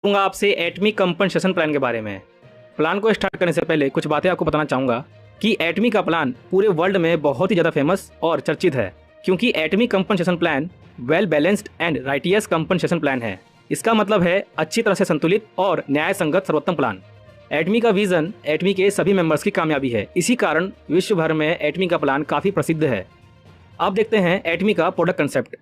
कहूँगा आपसे एटमी compensation plan के बारे में। प्लान को स्टार्ट करने से पहले कुछ बातें आपको बताना चाहूँगा कि एटमी का प्लान पूरे वर्ल्ड में बहुत ही ज़्यादा फेमस और चर्चित है, क्योंकि Atomy compensation plan well balanced and righteous compensation plan है। इसका मतलब है अच्छी तरह से संतुलित और न्याय संगत सर्वोत्तम प्लान। एटमी का विजन एटमी के सभी मेंबर्स की कामयाबी है। इसी कारण विश्व भर में एटमी का प्लान काफ़ी प्रसिद्ध है। अब देखते हैं एटमी का प्रोडक्ट कंसेप्ट।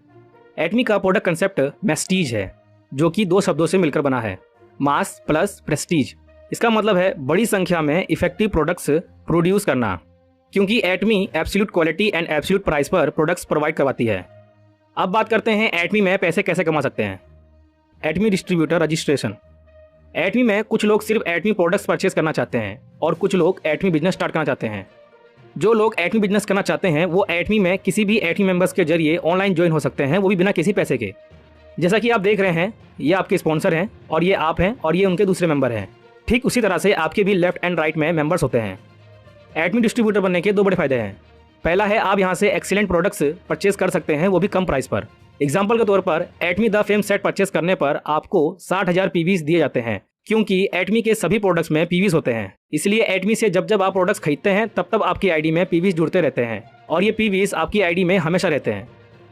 एटमी का प्रोडक्ट कंसेप्ट मैस्टीज है, जो कि दो शब्दों से मिलकर बना है, मास प्लस प्रेस्टीज। इसका मतलब है बड़ी संख्या में इफेक्टिव प्रोडक्ट्स प्रोड्यूस करना, क्योंकि Atomy absolute quality and absolute price पर प्रोडक्ट्स प्रोवाइड करवाती है। अब बात करते हैं एटमी में पैसे कैसे कमा सकते हैं। एटमी डिस्ट्रीब्यूटर रजिस्ट्रेशन। एटमी में कुछ लोग सिर्फ एटमी प्रोडक्ट्स परचेज करना चाहते हैं और कुछ लोग एटमी बिजनेस स्टार्ट करना चाहते हैं। जो लोग एटमी बिजनेस करना चाहते हैं वो एटमी में किसी भी एटमी मेंबर्स के जरिए ऑनलाइन ज्वाइन हो सकते हैं, वो भी बिना किसी पैसे के। जैसा कि आप देख रहे हैं, ये आपके स्पॉन्सर हैं और ये आप हैं और ये उनके दूसरे मेंबर हैं। ठीक उसी तरह से आपके भी लेफ्ट एंड राइट में मेंबर्स होते हैं। एटमी डिस्ट्रीब्यूटर बनने के दो बड़े फायदे हैं। पहला है आप यहाँ से एक्सीलेंट प्रोडक्ट्स परचेज कर सकते हैं, वो भी कम प्राइस पर। एग्जाम्पल के तौर पर एटमी द फेम सेट परचेज करने पर आपको 60,000 पीवीज दिए जाते हैं, क्योंकि एटमी के सभी प्रोडक्ट्स में पीवीज होते हैं। इसलिए एटमी से जब जब आप प्रोडक्ट्स खरीदते हैं तब तब आपकी आईडी में पीवीज जुड़ते रहते हैं और ये पीवीज आपकी आईडी में हमेशा रहते हैं।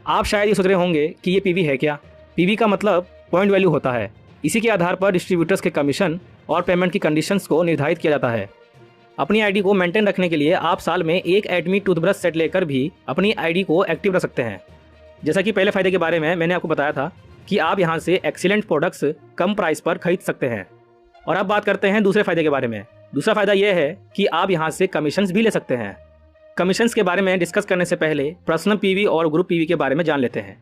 आप शायद ये सोच रहे होंगे कि ये पीवी है क्या। पीवी का मतलब पॉइंट वैल्यू होता है। इसी के आधार पर डिस्ट्रीब्यूटर्स के कमीशन और पेमेंट की कंडीशंस को निर्धारित किया जाता है। अपनी आईडी को मेंटेन रखने के लिए आप साल में एक एटमी टूथब्रश सेट लेकर भी अपनी आईडी को एक्टिव रख सकते हैं। जैसा कि पहले फायदे के बारे में मैंने आपको बताया था कि आप यहाँ से एक्सीलेंट प्रोडक्ट्स कम प्राइस पर खरीद सकते हैं। और अब बात करते हैं दूसरे फायदे के बारे में। दूसरा फायदा यह है कि आप यहाँ से कमीशंस भी ले सकते हैं। कमीशंस के बारे में डिस्कस करने से पहले पर्सनल पीवी और ग्रुप पीवी के बारे में जान लेते हैं।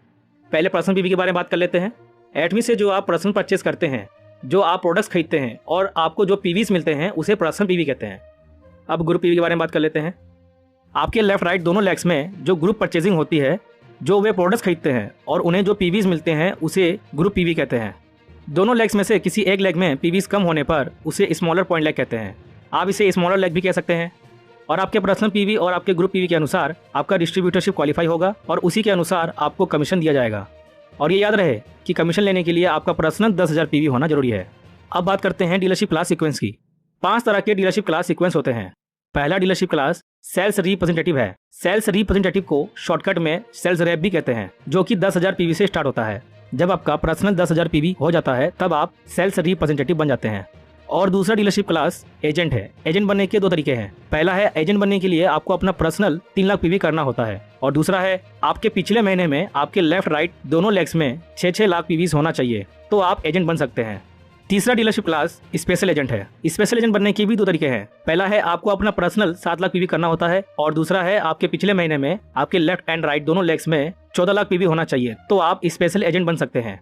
पहले पर्सनल पीवी के बारे में बात कर लेते हैं। एटमी से जो आप पर्सनल परचेज करते हैं, जो आप प्रोडक्ट्स खरीदते हैं और आपको जो पीवीज मिलते हैं, उसे पर्सनल पीवी कहते हैं। अब ग्रुप पीवी के बारे में बात कर लेते हैं। आपके लेफ्ट राइट दोनों लेग्स में जो ग्रुप परचेजिंग होती है, जो वे प्रोडक्ट्स खरीदते हैं और उन्हें जो पीवीज मिलते हैं, उसे ग्रुप पीवी कहते हैं। दोनों लेग्स में से किसी एक लेग में पीवीज कम होने पर उसे स्मॉलर पॉइंट लेग कहते हैं। आप इसे स्मॉलर लेग भी कह सकते हैं। और आपके पर्सनल पीवी और आपके ग्रुप पीवी के अनुसार आपका डिस्ट्रीब्यूटरशिप क्वालिफाई होगा और उसी के अनुसार आपको कमीशन दिया जाएगा। और ये याद रहे कि कमीशन लेने के लिए आपका पर्सनल 10,000 पीवी होना जरूरी है। अब बात करते हैं डीलरशिप क्लास सीक्वेंस की। 5 तरह के डीलरशिप क्लास सीक्वेंस होते हैं। पहला डीलरशिप क्लास सेल्स रिप्रेजेंटेटिव है। सेल्स रिप्रेजेंटेटिव को शॉर्टकट में सेल्स रेप भी कहते हैं, जो कि 10,000 पीवी से स्टार्ट होता है। जब आपका पर्सनल 10,000 पीवी हो जाता है तब आप सेल्स रिप्रेजेंटेटिव बन जाते हैं। और दूसरा डीलरशिप क्लास एजेंट है। एजेंट बनने के दो तरीके हैं। पहला है एजेंट बनने के लिए आपको अपना पर्सनल 3 लाख पीवी करना होता है, और दूसरा है आपके पिछले महीने में आपके लेफ्ट राइट दोनों लेग्स में 6-6 लाख पीवीज होना चाहिए, तो आप एजेंट बन सकते हैं। तीसरा डीलरशिप क्लास स्पेशल एजेंट है। स्पेशल एजेंट बनने के भी दो तरीके हैं। पहला है आपको अपना पर्सनल 7 लाख पीवी करना होता है, और दूसरा है आपके पिछले महीने में आपके लेफ्ट एंड राइट दोनों लेग्स में 14 लाख पीवी होना चाहिए, तो आप स्पेशल एजेंट बन सकते हैं।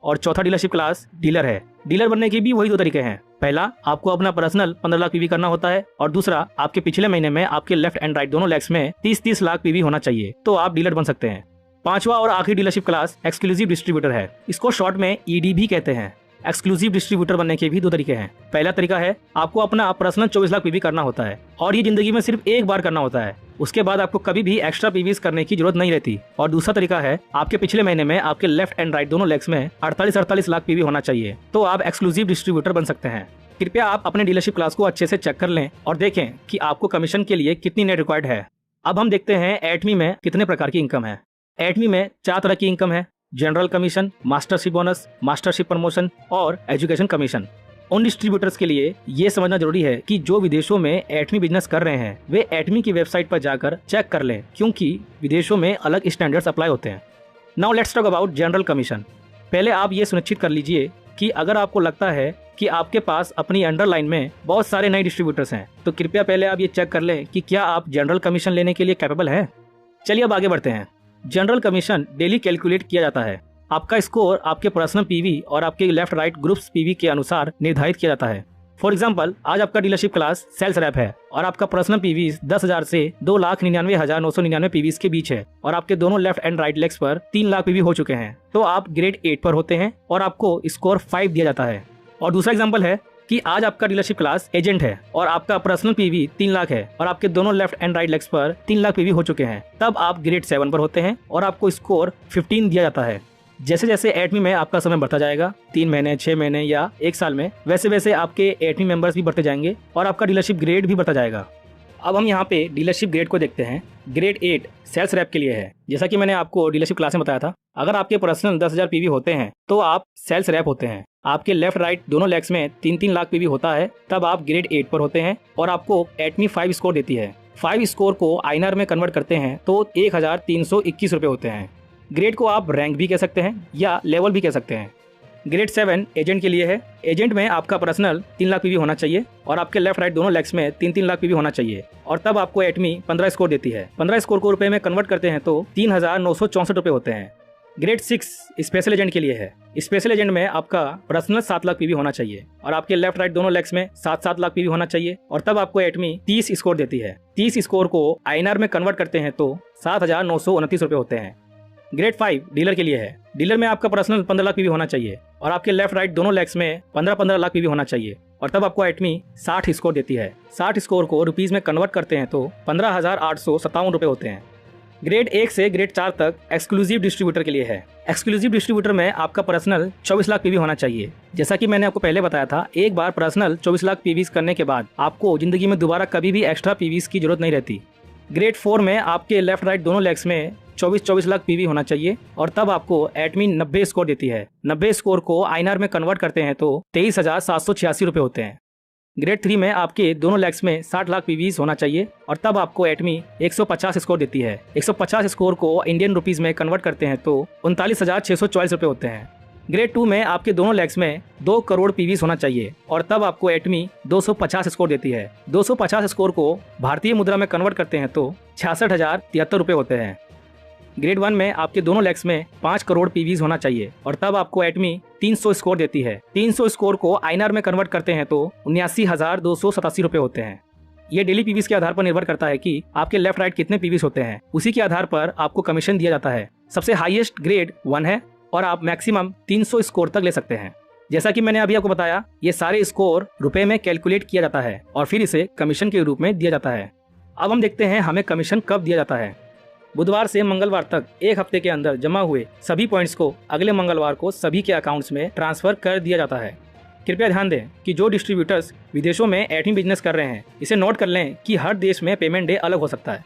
और चौथा डीलरशिप क्लास डीलर है। डीलर बनने के भी वही दो तरीके हैं। पहला आपको अपना पर्सनल 15 लाख पीवी करना होता है, और दूसरा आपके पिछले महीने में आपके लेफ्ट एंड राइट दोनों लेग्स में 30-30 लाख पीवी होना चाहिए, तो आप डीलर बन सकते हैं। पांचवा और आखिरी डीलरशिप क्लास एक्सक्लूसिव डिस्ट्रीब्यूटर है। इसको शॉर्ट में ईडी भी कहते हैं। एक्सक्लूसिव डिस्ट्रीब्यूटर बनने के भी दो तरीके हैं। पहला तरीका है आपको अपना पर्सनल 24 लाख पीवी करना होता है, और ये जिंदगी में सिर्फ एक बार करना होता है। उसके बाद आपको कभी भी एक्स्ट्रा पीवीज करने की जरूरत नहीं रहती। और दूसरा तरीका है आपके पिछले महीने में आपके लेफ्ट एंड राइट दोनों लेग्स में 48-48 लाख पीवी होना चाहिए, तो आप एक्सक्लूसिव डिस्ट्रीब्यूटर बन सकते हैं। कृपया आप अपने डीलरशिप क्लास को अच्छे से चेक कर लें और देखें कि आपको कमीशन के लिए कितनी नेट रिक्वायर्ड है। अब हम देखते हैं एटमी में कितने प्रकार की इनकम है। एटमी में 4 तरह की इनकम है: general commission, mastership bonus, mastership promotion और एजुकेशन कमीशन। उन डिस्ट्रीब्यूटर्स के लिए ये समझना जरूरी है कि जो विदेशों में एटमी बिजनेस कर रहे हैं वे एटमी की वेबसाइट पर जाकर चेक कर लें, क्योंकि विदेशों में अलग स्टैंडर्ड्स अप्लाई होते हैं। Now let's talk about general commission. पहले आप ये सुनिश्चित कर लीजिए कि अगर आपको लगता है कि आपके पास अपनी अंडरलाइन में बहुत सारे नए डिस्ट्रीब्यूटर्स हैं, तो कृपया पहले आप ये चेक कर लें कि क्या आप जनरल कमीशन लेने के लिए कैपेबल हैं। चलिए अब आगे बढ़ते हैं। जनरल कमीशन डेली कैलकुलेट किया जाता है। आपका स्कोर आपके पर्सनल पीवी और आपके लेफ्ट राइट ग्रुप्स पीवी के अनुसार निर्धारित किया जाता है। फॉर एग्जांपल, आज आपका डीलरशिप क्लास सेल्स रैप है और आपका पर्सनल पीवी 10,000 से 2,99,999 पीवीज के बीच है, और आपके दोनों लेफ्ट एंड राइट लेग्स पर 3 लाख पीवी हो चुके हैं, तो आप ग्रेड 8 पर होते हैं और आपको स्कोर 5 दिया जाता है। और दूसरा एग्जाम्पल है कि आज आपका डीलरशिप क्लास एजेंट है और आपका पर्सनल पीवी 3 लाख है और आपके दोनों लेफ्ट एंड राइट लेग्स पर 3 लाख पीवी हो चुके हैं, तब आप ग्रेड 7 पर होते हैं और आपको स्कोर 15 दिया जाता है। जैसे जैसे एटमी में आपका समय बढ़ता जाएगा, 3 महीने, 6 महीने या 1 साल में, वैसे वैसे आपके एटमी मेंबर्स भी बढ़ते जाएंगे और आपका डीलरशिप ग्रेड भी बढ़ता जाएगा। अब हम यहाँ पे डीलरशिप ग्रेड को देखते हैं। ग्रेड 8 सेल्स रैप के लिए है। जैसा कि मैंने आपको डीलरशिप क्लास में बताया था, अगर आपके पर्सनल 10,000 पीवी होते हैं तो आप सेल्स रैप होते हैं। आपके लेफ्ट राइट दोनों लेग्स में 3-3 लाख पीवी होता है, तब आप ग्रेड 8 पर होते हैं और आपको एटमी 5 स्कोर देती है। 5 स्कोर को आईएनआर में कन्वर्ट करते हैं तो 1,321 रुपये होते हैं। ग्रेड को आप रैंक भी कह सकते हैं या लेवल भी कह सकते हैं। ग्रेड 7 एजेंट के लिए है। एजेंट में आपका पर्सनल 3 लाख पीवी होना चाहिए और आपके लेफ्ट राइट दोनों लेग्स में 3-3 लाख पीवी होना चाहिए और तब आपको एटमी 15 स्कोर देती है। 15 स्कोर को रुपए में कन्वर्ट करते हैं तो 3,964 रुपये होते हैं। ग्रेड 6 स्पेशल एजेंट के लिए है। स्पेशल एजेंट में आपका पर्सनल 7 लाख पीवी होना चाहिए और आपके लेफ्ट राइट दोनों लेग्स में 7-7 लाख पीवी होना चाहिए और तब आपको एटमी 30 स्कोर देती है। 30 स्कोर को आईएनआर में कन्वर्ट करते हैं तो 7,929 रुपये होते हैं। ग्रेड 5 डीलर के लिए है। डीलर में आपका पर्सनल 15 लाख पीवी होना चाहिए और आपके लेफ्ट राइट दोनों लेग्स में 15-15 लाख पीवी होना चाहिए और तब आपको एटमी 60 स्कोर देती है। 60 स्कोर को रुपीस में कन्वर्ट करते हैं तो 15,857 रुपये होते हैं। ग्रेड 1 से ग्रेड 4 तक एक्सक्लूसिव डिस्ट्रीब्यूटर के लिए है। एक्सक्लूसिव डिस्ट्रीब्यूटर में आपका पर्सनल 24 लाख पीवी होना चाहिए। जैसा कि मैंने आपको पहले बताया था, एक बार पर्सनल 24 लाख पीवीज करने के बाद आपको जिंदगी में दोबारा कभी भी एक्स्ट्रा पीवीज की जरूरत नहीं रहती। ग्रेड 4 में आपके लेफ्ट राइट दोनों लेग्स में 24 लाख पीवी होना चाहिए और तब आपको एटमी 90 स्कोर देती है। 90 स्कोर को आईएनआर में कन्वर्ट करते हैं तो 23,786 रुपये होते हैं। ग्रेड 3 में आपके दोनों लेग्स में 60 लाख पीवीज होना चाहिए और तब आपको एटमी 150 स्कोर देती है। 150 स्कोर को इंडियन रुपीस में कन्वर्ट करते हैं तो 39,644 रुपये होते हैं। ग्रेड 2 में आपके दोनों लेग्स में 2 करोड़ पीवीज होना चाहिए और तब आपको एटमी 250 स्कोर देती है। 250 स्कोर को भारतीय मुद्रा में कन्वर्ट करते हैं तो 66,073 रुपये होते हैं। ग्रेड 1 में आपके दोनों लेग्स में 5 करोड़ पीवीज होना चाहिए और तब आपको एटमी 300 स्कोर देती है। 300 स्कोर को आईएनआर में कन्वर्ट करते हैं तो 79,287 रुपये होते हैं। ये डेली पीवीज के आधार पर निर्भर करता है कि आपके लेफ्ट राइट कितने पीवीज होते हैं, उसी के आधार पर आपको कमीशन दिया जाता है। सबसे हाईएस्ट ग्रेड 1 है और आप मैक्सिमम 300 स्कोर तक ले सकते हैं। जैसा कि मैंने अभी आपको बताया, ये सारे स्कोर रुपए में कैलकुलेट किया जाता है और फिर इसे कमीशन के रूप में दिया जाता है। अब हम देखते हैं हमें कमीशन कब दिया जाता है। बुधवार से मंगलवार तक एक हफ्ते के अंदर जमा हुए सभी पॉइंट्स को अगले मंगलवार को सभी के अकाउंट्स में ट्रांसफर कर दिया जाता है। कृपया ध्यान दें कि जो डिस्ट्रीब्यूटर्स विदेशों में एटमी बिजनेस कर रहे हैं, इसे नोट कर लें कि हर देश में पेमेंट डे अलग हो सकता है।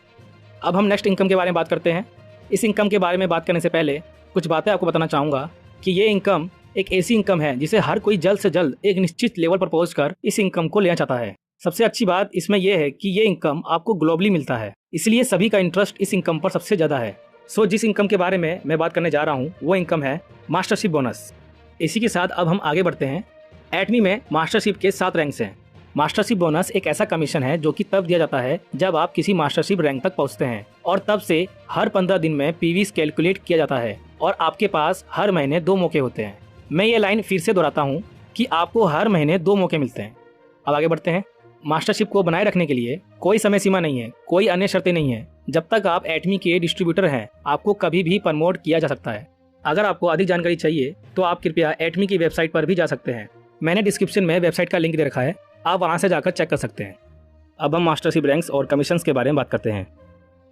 अब हम नेक्स्ट इनकम के बारे में बात करते हैं। इस इनकम के बारे में बात करने से पहले कुछ बातें आपको बताना चाहूँगा कि ये इनकम एक ऐसी इनकम है जिसे हर कोई जल्द से जल्द एक निश्चित लेवल पर पहुँच कर इस इनकम को लेना चाहता है। सबसे अच्छी बात इसमें यह है कि ये इनकम आपको ग्लोबली मिलता है, इसलिए सभी का इंटरेस्ट इस इनकम पर सबसे ज़्यादा है। जिस इनकम के बारे में मैं बात करने जा रहा हूँ वो इनकम है मास्टरशिप बोनस। इसी के साथ अब हम आगे बढ़ते हैं। एटमी में मास्टरशिप के 7 रैंक्स हैं। मास्टरशिप बोनस एक ऐसा कमीशन है जो कि तब दिया जाता है जब आप किसी मास्टरशिप रैंक तक पहुँचते हैं और तब से हर 15 दिन में पीवीज कैलकुलेट किया जाता है और आपके पास हर महीने 2 मौके होते हैं। मैं ये लाइन फिर से दोहराता हूँ कि आपको हर महीने 2 मौके मिलते हैं। अब आगे बढ़ते हैं। मास्टरशिप को बनाए रखने के लिए कोई समय सीमा नहीं है, कोई अन्य शर्तें नहीं है। जब तक आप एटमी के डिस्ट्रीब्यूटर हैं, आपको कभी भी प्रमोट किया जा सकता है। अगर आपको अधिक जानकारी चाहिए तो आप कृपया एटमी की वेबसाइट पर भी जा सकते हैं। मैंने डिस्क्रिप्शन में वेबसाइट का लिंक दे रखा है, आप वहां से जाकर चेक कर सकते हैं। अब हम मास्टरशिप रैंक्स और कमीशंस के बारे में बात करते हैं।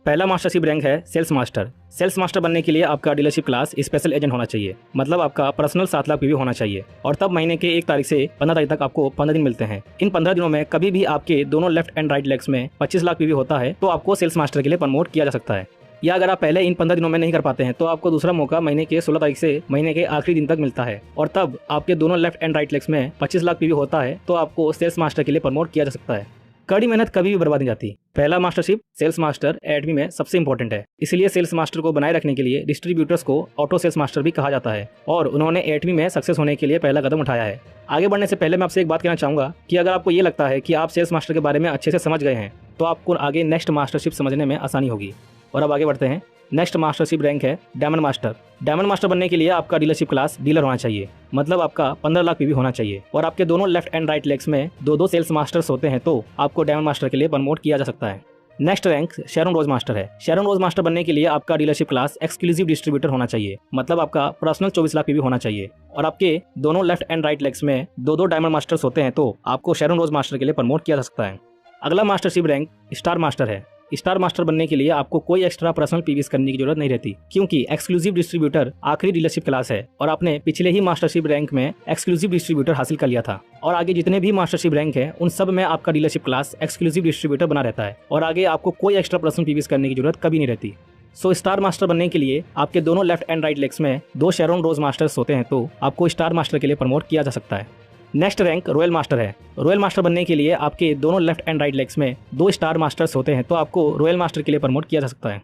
पहला मास्टरशिप रैंक है सेल्स मास्टर। सेल्स मास्टर बनने के लिए आपका डीलरशिप क्लास स्पेशल एजेंट होना चाहिए, मतलब आपका पर्सनल 7 लाख पीवी होना चाहिए और तब महीने के 1 तारीख से 15 तारीख तक आपको 15 दिन मिलते हैं। इन 15 दिनों में कभी भी आपके दोनों लेफ्ट एंड राइट लेग्स में 25 लाख पीवी होता है तो आपको सेल्स मास्टर के लिए प्रमोट किया जा सकता है। या अगर आप पहले इन 15 दिनों में नहीं कर पाते हैं तो आपको दूसरा मौका महीने के 16 तारीख से महीने के आखिरी दिन तक मिलता है और तब आपके दोनों लेफ्ट एंड राइट लेग्स में 25 लाख पीवी होता है तो आपको सेल्स मास्टर के लिए प्रमोट किया जा सकता है। कड़ी मेहनत कभी भी बर्बाद नहीं जाती। पहला मास्टरशिप सेल्स मास्टर एटमी में सबसे इंपॉर्टेंट है, इसलिए सेल्स मास्टर को बनाए रखने के लिए डिस्ट्रीब्यूटर्स को ऑटो सेल्स मास्टर भी कहा जाता है और उन्होंने एटमी में सक्सेस होने के लिए पहला कदम उठाया है। आगे बढ़ने से पहले मैं आपसे एक बात कहना चाहूंगा कि अगर आपको ये लगता है कि आप सेल्स मास्टर के बारे में अच्छे से समझ गए हैं तो आपको आगे नेक्स्ट मास्टरशिप समझने में आसानी होगी। और अब आगे बढ़ते हैं। नेक्स्ट मास्टरशिप रैंक है डायमंड मास्टर। डायमंड मास्टर बनने के लिए आपका डीलरशिप क्लास डीलर होना चाहिए, मतलब आपका 15 लाख पीवी होना चाहिए और आपके दोनों लेफ्ट एंड राइट लेग्स में 2-2 सेल्स मास्टर्स होते हैं तो आपको डायमंड मास्टर के लिए प्रमोट किया जा सकता है। नेक्स्ट रैंक शेरन रोज मास्टर है। शेरन रोज मास्टर बनने के लिए आपका डीलरशिप क्लास एक्सक्लूसिव डिस्ट्रीब्यूटर होना चाहिए, मतलब आपका पर्सनल 24 लाख पीवी होना चाहिए और आपके दोनों लेफ्ट एंड राइट लेग्स में 2-2 डायमंड मास्टर्स होते हैं तो आपको शेरन रोज मास्टर के लिए प्रमोट किया जा सकता है। अगला मास्टरशिप रैंक स्टार मास्टर है। स्टार मास्टर बनने के लिए आपको कोई एक्स्ट्रा पर्सनल पीवीएस करने की जरूरत नहीं रहती, क्योंकि एक्सक्लूसिव डिस्ट्रीब्यूटर आखिरी डीलरशिप क्लास है और आपने पिछले ही मास्टरशिप रैंक में एक्सक्लूसिव डिस्ट्रीब्यूटर हासिल कर लिया था। और आगे जितने भी मास्टरशिप रैंक है उन सब में आपका डीलरशिप क्लास एक्सक्लूसिव डिस्ट्रीब्यूटर बना रहता है और आगे आपको कोई एक्स्ट्रा पर्सनल पीवीएस करने की जरूरत कभी नहीं रहती। सो स्टार मास्टर बनने के लिए आपके दोनों लेफ्ट एंड राइट लेग्स में 2 शेरोन रोज मास्टर्स होते हैं, तो आपको स्टार मास्टर के लिए प्रमोट किया जा सकता है। नेक्स्ट रैंक रॉयल मास्टर है। रॉयल मास्टर बनने के लिए आपके दोनों लेफ्ट एंड राइट लेग्स में 2 स्टार मास्टर्स होते हैं, तो आपको रॉयल मास्टर के लिए प्रमोट किया जा सकता है।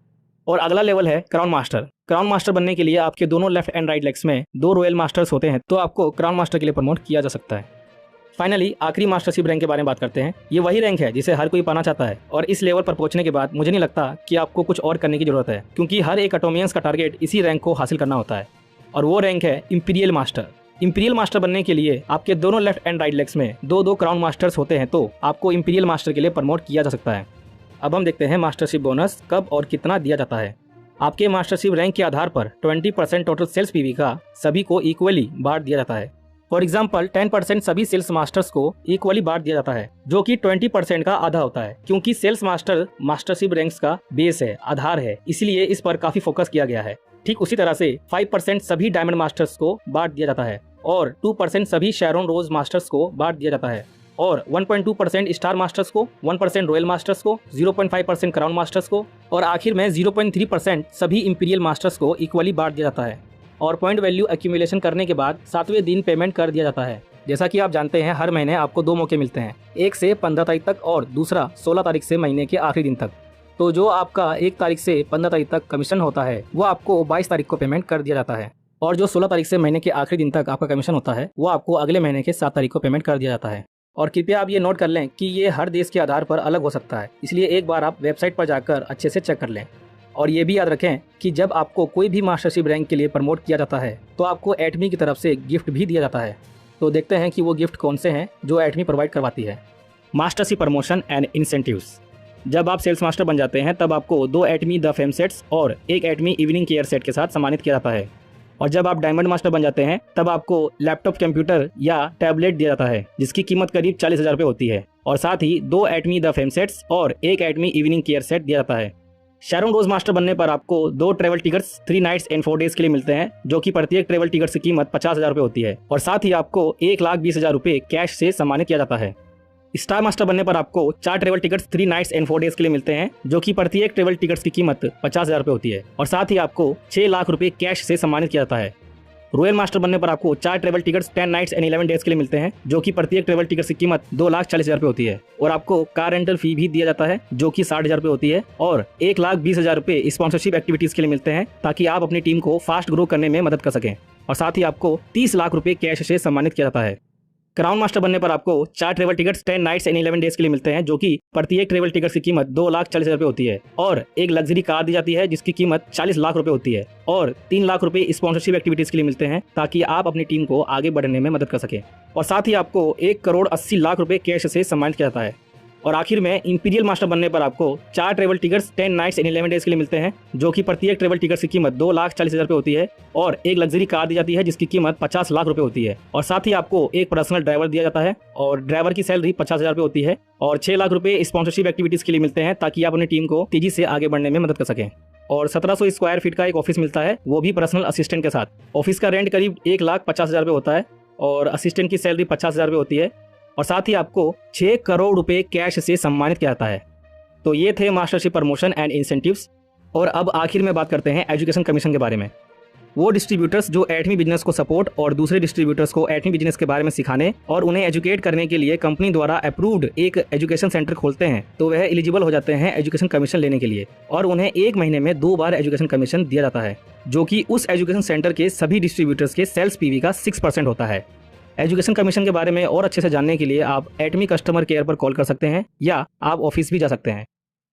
और अगला लेवल है क्राउन मास्टर। क्राउन मास्टर बनने के लिए आपके दोनों लेफ्ट एंड राइट लेग्स में 2 रॉयल मास्टर्स होते हैं, तो आपको क्राउन मास्टर के लिए प्रमोट किया जा सकता है। फाइनली आखिरी मास्टरशिप रैंक के बारे में बात करते हैं। ये वही रैंक है जिसे हर कोई पाना चाहता है और इस लेवल पर पहुंचने के बाद मुझे नहीं लगता कि आपको कुछ और करने की जरूरत है, क्योंकि हर एक एटोमियंस का टारगेट इसी रैंक को हासिल करना होता है और वो रैंक है इंपीरियल मास्टर। इंपीरियल मास्टर बनने के लिए आपके दोनों लेफ्ट एंड राइट लेग्स में 2 क्राउन मास्टर्स होते हैं, तो आपको इंपीरियल मास्टर के लिए प्रमोट किया जा सकता है। अब हम देखते हैं मास्टरशिप बोनस कब और कितना दिया जाता है। आपके मास्टरशिप रैंक के आधार पर 20% टोटल सेल्स पीवी का सभी को इक्वली बांट दिया जाता है। फॉर एग्जाम्पल 10% सभी सेल्स मास्टर्स को इक्वली बांट दिया जाता है, जो कि 20% का आधा होता है, क्योंकि सेल्स मास्टर मास्टरशिप रैंक्स का बेस है, आधार है, इसलिए इस पर काफी फोकस किया गया है। ठीक उसी तरह से 5% सभी डायमंड मास्टर्स को बांट दिया जाता है और 2% सभी शेरोन रोज मास्टर्स को बांट दिया जाता है और 1.2% स्टार मास्टर्स को, 1% रॉयल मास्टर्स को, 0.5% क्राउन मास्टर्स को और आखिर में 0.3% सभी इंपीरियल मास्टर्स को इक्वली बांट दिया जाता है। और पॉइंट वैल्यू एक्यूमुलेशन करने के बाद 7वें दिन पेमेंट कर दिया जाता है। जैसा कि आप जानते हैं हर महीने आपको 2 मौके मिलते हैं, एक से 15 तारीख तक और दूसरा 16 तारीख से महीने के आखिरी दिन तक। तो जो आपका 1 तारीख से 15 तारीख तक कमीशन होता है वो आपको 22 तारीख को पेमेंट कर दिया जाता है और जो 16 तारीख से महीने के आखिरी दिन तक आपका कमीशन होता है वो आपको अगले महीने के 7 तारीख को पेमेंट कर दिया जाता है। और कृपया आप ये नोट कर लें कि ये हर देश के आधार पर अलग हो सकता है, इसलिए एक बार आप वेबसाइट पर जाकर अच्छे से चेक कर लें। और ये भी याद रखें कि जब आपको कोई भी मास्टरशिप रैंक के लिए प्रमोट किया जाता है तो आपको एटमी की तरफ से गिफ्ट भी दिया जाता है। तो देखते हैं कि वो गिफ्ट कौन से हैं जो एटमी प्रोवाइड करवाती है। Mastership promotion and incentives. जब आप सेल्स मास्टर बन जाते हैं तब आपको 2 एटमी द फेम सेट्स और 1 एटमी इवनिंग केयर सेट के साथ सम्मानित किया जाता है। और जब आप डायमंड मास्टर बन जाते हैं तब आपको लैपटॉप, कंप्यूटर या टैबलेट दिया जाता है जिसकी कीमत करीब 40,000 रुपये होती है और साथ ही 2 एटमी द फेम सेट्स और 1 एटमी इवनिंग केयर सेट दिया जाता है। शेरोन रोज मास्टर बनने पर आपको 2 travel tickets 3 nights and 4 days के लिए मिलते हैं, जो कि प्रत्येक ट्रेवल टिकट की कीमत 50,000 रुपये होती है और साथ ही आपको 1,20,000 रुपये कैश से सम्मानित किया जाता है। स्टार मास्टर बनने पर आपको 4 travel tickets 3 nights and 4 days के लिए मिलते हैं, जो कि प्रत्येक ट्रेवल टिकट्स की कीमत 50,000 रुपये होती है और साथ ही आपको 6 लाख रुपये कैश से सम्मानित किया जाता है। रॉयल मास्टर बनने पर आपको 4 travel tickets 10 nights and 11 days के लिए मिलते हैं, जो कि प्रत्येक ट्रेवल टिकट की कीमत 2,40,000 रुपये होती है और आपको कार रेंटल फी भी दिया जाता है जो कि 60,000 रुपये होती है और 1,20,000 रुपये स्पॉन्सरशिप एक्टिविटीज के लिए मिलते हैं ताकि आप अपनी टीम को फास्ट ग्रो करने में मदद कर सकें और साथ ही आपको 30 लाख रुपये कैश से सम्मानित किया जाता है। क्राउन मास्टर बनने पर आपको 4 travel tickets 10 nights and 11 days के लिए मिलते हैं, जो कि प्रत्येक ट्रेवल टिकट की कीमत 2,40,000 रुपये होती है और एक लग्जरी कार दी जाती है जिसकी कीमत 40 लाख रुपये होती है और 3 लाख रुपये स्पॉन्सरशिप एक्टिविटीज के लिए मिलते हैं ताकि आप अपनी टीम को आगे बढ़ने में मदद कर सकें और साथ ही आपको 1,80,00,000 रुपये कैश से सम्मानित किया जाता है। और आखिर में इंपीरियल मास्टर बनने पर आपको 4 travel tickets 10 nights and 11 days के लिए मिलते हैं, जो कि प्रत्येक ट्रेवल टिकट की कीमत 2,40,000 रुपये होती है और एक लग्जरी कार दी जाती है जिसकी कीमत 50 लाख रुपये होती है और साथ ही आपको एक पर्सनल ड्राइवर दिया जाता है और ड्राइवर की सैलरी 50,000 रुपये होती है और 6 लाख रुपये स्पॉन्सरशिप एक्टिविटीज के लिए मिलते हैं ताकि आप अपनी टीम को तेजी से आगे बढ़ने में मदद कर सकें। और 1700 स्क्वायर फीट का एक ऑफिस मिलता है, वो भी पर्सनल असिस्टेंट के साथ। ऑफिस का रेंट करीब 1,50,000 रुपये होता है और असिस्टेंट की सैलरी 50,000 रुपये होती है और साथ ही आपको 6 करोड़ रुपए कैश से सम्मानित किया जाता है। तो ये थे मास्टरशिप प्रमोशन एंड इंसेंटिव्स। और अब आखिर में बात करते हैं एजुकेशन कमीशन के बारे में। वो डिस्ट्रीब्यूटर्स जो एटमी बिजनेस को सपोर्ट और दूसरे डिस्ट्रीब्यूटर्स को एटमी बिजनेस के बारे में सिखाने और उन्हें एजुकेट करने के लिए कंपनी द्वारा अप्रूव्ड एक एजुकेशन सेंटर खोलते हैं, तो वह एलिजिबल हो जाते हैं एजुकेशन कमीशन लेने के लिए और उन्हें 1 महीने में 2 बार एजुकेशन कमीशन दिया जाता है, जो कि उस एजुकेशन सेंटर के सभी डिस्ट्रीब्यूटर्स के सेल्स पीवी का 6% होता है। एजुकेशन कमीशन के बारे में और अच्छे से जानने के लिए आप एटमी कस्टमर केयर पर कॉल कर सकते हैं या आप ऑफिस भी जा सकते हैं।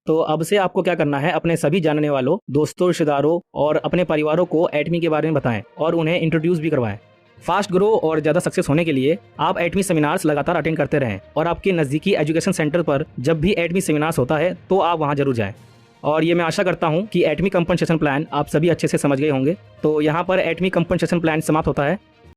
तो अब से आपको क्या करना है, अपने सभी जानने वालों, दोस्तों, रिश्तेदारों और अपने परिवारों को एटमी के बारे में बताएं और उन्हें इंट्रोड्यूस भी करवाएं। फास्ट ग्रो और ज़्यादा सक्सेस होने के लिए आप एटमी सेमिनार्स लगातार अटेंड करते रहें और आपके नज़दीकी एजुकेशन सेंटर पर जब भी एटमी सेमिनार्स होता है तो आप वहाँ जरूर जाएं। और ये मैं आशा करता हूँ कि एटमी कंपनसेशन प्लान आप सभी अच्छे से समझ गए होंगे। तो यहाँ पर एटमी कंपनसेशन प्लान समाप्त होता है।